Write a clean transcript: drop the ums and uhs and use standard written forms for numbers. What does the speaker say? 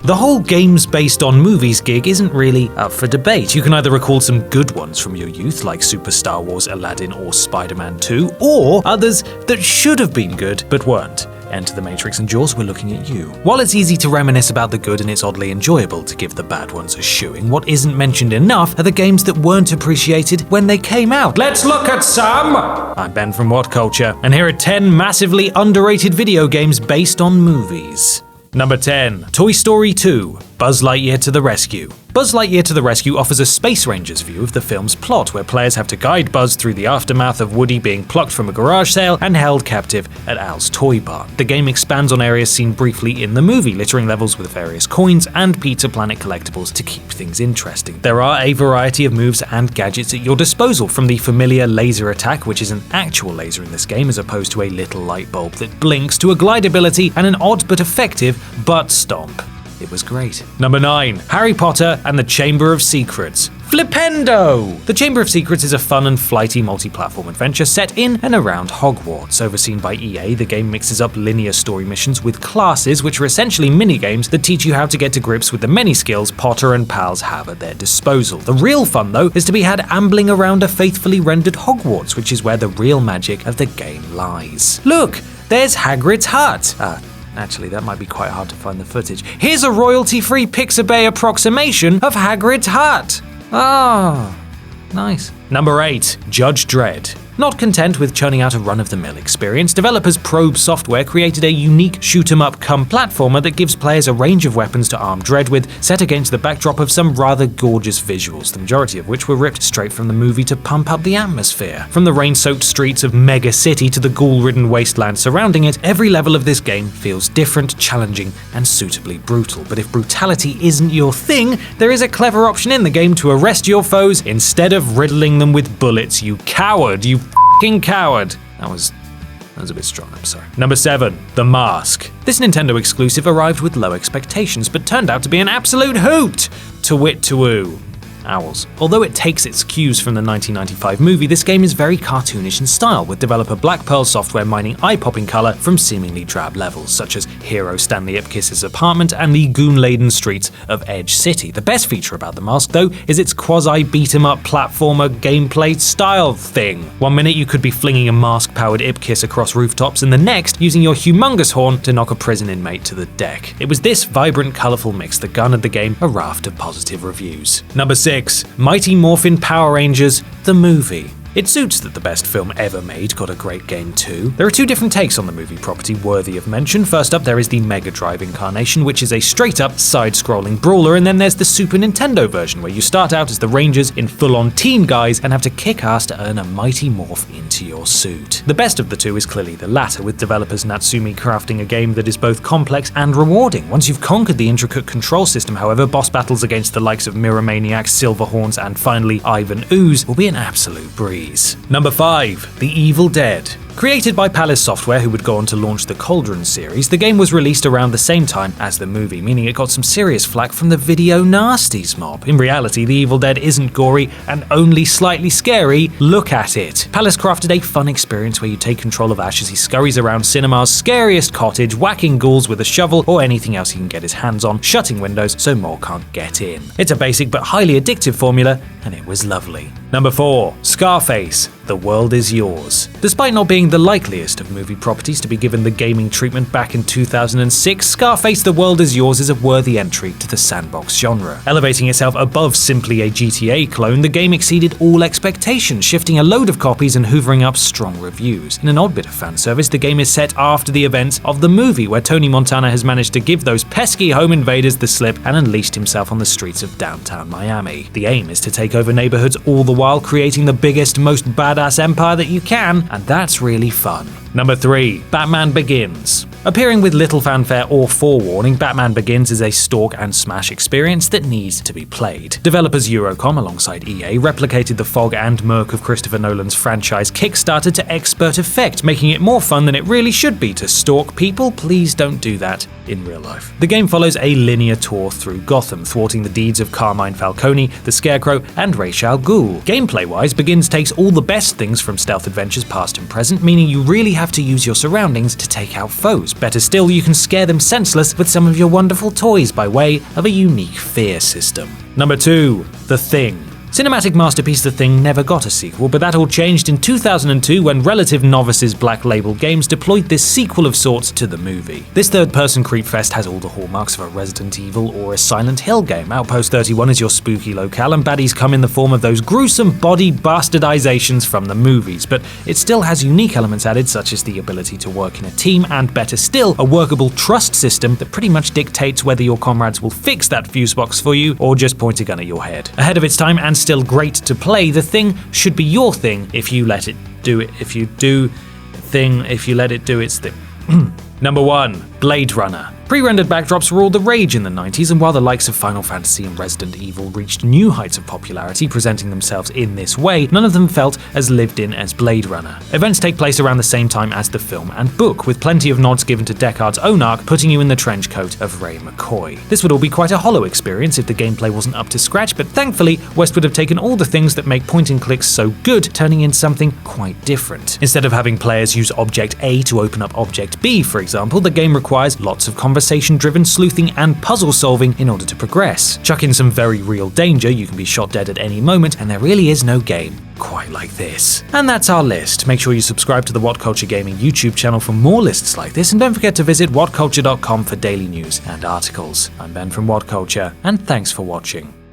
The whole games based on movies gig isn't really up for debate. You can either recall some good ones from your youth, like Super Star Wars, Aladdin, or Spider-Man 2, or others that should have been good but weren't. Enter the Matrix and Jaws, we're looking at you. While it's easy to reminisce about the good and it's oddly enjoyable to give the bad ones a shoeing, what isn't mentioned enough are the games that weren't appreciated when they came out. Let's look at some! I'm Ben from What Culture, and here are 10 massively underrated video games based on movies. Number 10. Toy Story 2. Buzz Lightyear to the Rescue. Buzz Lightyear to the Rescue offers a Space Ranger's view of the film's plot, where players have to guide Buzz through the aftermath of Woody being plucked from a garage sale and held captive at Al's toy barn. The game expands on areas seen briefly in the movie, littering levels with various coins and Pizza Planet collectibles to keep things interesting. There are a variety of moves and gadgets at your disposal, from the familiar laser attack, which is an actual laser in this game as opposed to a little light bulb that blinks, to a glide ability and an odd but effective butt stomp. It was great. Number 9. Harry Potter and the Chamber of Secrets. Flipendo! The Chamber of Secrets is a fun and flighty multi-platform adventure set in and around Hogwarts. Overseen by EA, the game mixes up linear story missions with classes, which are essentially minigames that teach you how to get to grips with the many skills Potter and pals have at their disposal. The real fun, though, is to be had ambling around a faithfully rendered Hogwarts, which is where the real magic of the game lies. Look, there's Hagrid's hut. Actually, that might be quite hard to find the footage. Here's a royalty-free Pixabay approximation of Hagrid's hut. Nice. Number 8. Judge Dredd. Not content with churning out a run-of-the-mill experience, developers Probe Software created a unique shoot-'em-up-cum platformer that gives players a range of weapons to arm Dredd with, set against the backdrop of some rather gorgeous visuals, the majority of which were ripped straight from the movie to pump up the atmosphere. From the rain-soaked streets of Mega City to the ghoul-ridden wasteland surrounding it, every level of this game feels different, challenging, and suitably brutal. But if brutality isn't your thing, there is a clever option in the game to arrest your foes instead of riddling them with bullets. You coward! You f***ing coward! That was a bit strong, I'm sorry. Number 7. The Mask. This Nintendo exclusive arrived with low expectations, but turned out to be an absolute hoot! To wit to woo. Owls. Although it takes its cues from the 1995 movie, this game is very cartoonish in style, with developer Black Pearl Software mining eye-popping color from seemingly drab levels, such as hero Stanley Ipkiss's apartment and the goon-laden streets of Edge City. The best feature about The Mask, though, is its quasi-beat-em-up platformer gameplay style thing. One minute you could be flinging a mask-powered Ipkiss across rooftops, and the next using your humongous horn to knock a prison inmate to the deck. It was this vibrant, colorful mix that garnered the game a raft of positive reviews. Number 6. Mighty Morphin Power Rangers, the movie. It suits that the best film ever made got a great game too. There are two different takes on the movie property worthy of mention. First up, there is the Mega Drive incarnation, which is a straight-up, side-scrolling brawler, and then there's the Super Nintendo version, where you start out as the Rangers in full-on teen guise and have to kick ass to earn a mighty morph into your suit. The best of the two is clearly the latter, with developers Natsumi crafting a game that is both complex and rewarding. Once you've conquered the intricate control system, however, boss battles against the likes of Mirror Maniac, Silverhorns, and finally Ivan Ooze will be an absolute breeze. Number 5. The Evil Dead. Created by Palace Software, who would go on to launch the Cauldron series, the game was released around the same time as the movie, meaning it got some serious flack from the video nasties mob. In reality, The Evil Dead isn't gory and only slightly scary. Look at it. Palace crafted a fun experience where you take control of Ash as he scurries around cinema's scariest cottage, whacking ghouls with a shovel or anything else he can get his hands on, shutting windows so more can't get in. It's a basic but highly addictive formula, and it was lovely. Number 4. Scarface. The World Is Yours. Despite not being the likeliest of movie properties to be given the gaming treatment back in 2006, Scarface The World Is Yours is a worthy entry to the sandbox genre. Elevating itself above simply a GTA clone, the game exceeded all expectations, shifting a load of copies and hoovering up strong reviews. In an odd bit of fan service, the game is set after the events of the movie, where Tony Montana has managed to give those pesky home invaders the slip and unleashed himself on the streets of downtown Miami. The aim is to take over neighborhoods, all the while creating the biggest, most badass empire that you can, and that's really fun. Number 3. Batman Begins. Appearing with little fanfare or forewarning, Batman Begins is a stalk and smash experience that needs to be played. Developers Eurocom, alongside EA, replicated the fog and murk of Christopher Nolan's franchise Kickstarter to expert effect, making it more fun than it really should be to stalk people. Please don't do that in real life. The game follows a linear tour through Gotham, thwarting the deeds of Carmine Falcone, the Scarecrow, and Ra's al Ghul. Gameplay-wise, Begins takes all the best things from stealth adventures past and present, meaning you really have to use your surroundings to take out foes, Better still, you can scare them senseless with some of your wonderful toys by way of a unique fear system. Number 2. The Thing. Cinematic masterpiece The Thing never got a sequel, but that all changed in 2002 when relative novices Black Label Games deployed this sequel of sorts to the movie. This third-person creepfest has all the hallmarks of a Resident Evil or a Silent Hill game. Outpost 31 is your spooky locale, and baddies come in the form of those gruesome body bastardizations from the movies, but it still has unique elements added, such as the ability to work in a team, and better still, a workable trust system that pretty much dictates whether your comrades will fix that fuse box for you or just point a gun at your head. Ahead of its time and still great to play, The Thing should be your thing if you let it do it. If you let it do its thing. Number 1. Blade Runner. Pre-rendered backdrops were all the rage in the 90s, and while the likes of Final Fantasy and Resident Evil reached new heights of popularity presenting themselves in this way, none of them felt as lived in as Blade Runner. Events take place around the same time as the film and book, with plenty of nods given to Deckard's own arc, putting you in the trench coat of Ray McCoy. This would all be quite a hollow experience if the gameplay wasn't up to scratch, but thankfully, West would have taken all the things that make point and clicks so good, turning in something quite different. Instead of having players use Object A to open up Object B, for example, the game requires lots of conversation-driven sleuthing and puzzle solving in order to progress. Chuck in some very real danger, you can be shot dead at any moment, and there really is no game quite like this. And that's our list. Make sure you subscribe to the What Culture Gaming YouTube channel for more lists like this, and don't forget to visit whatculture.com for daily news and articles. I'm Ben from What Culture, and thanks for watching.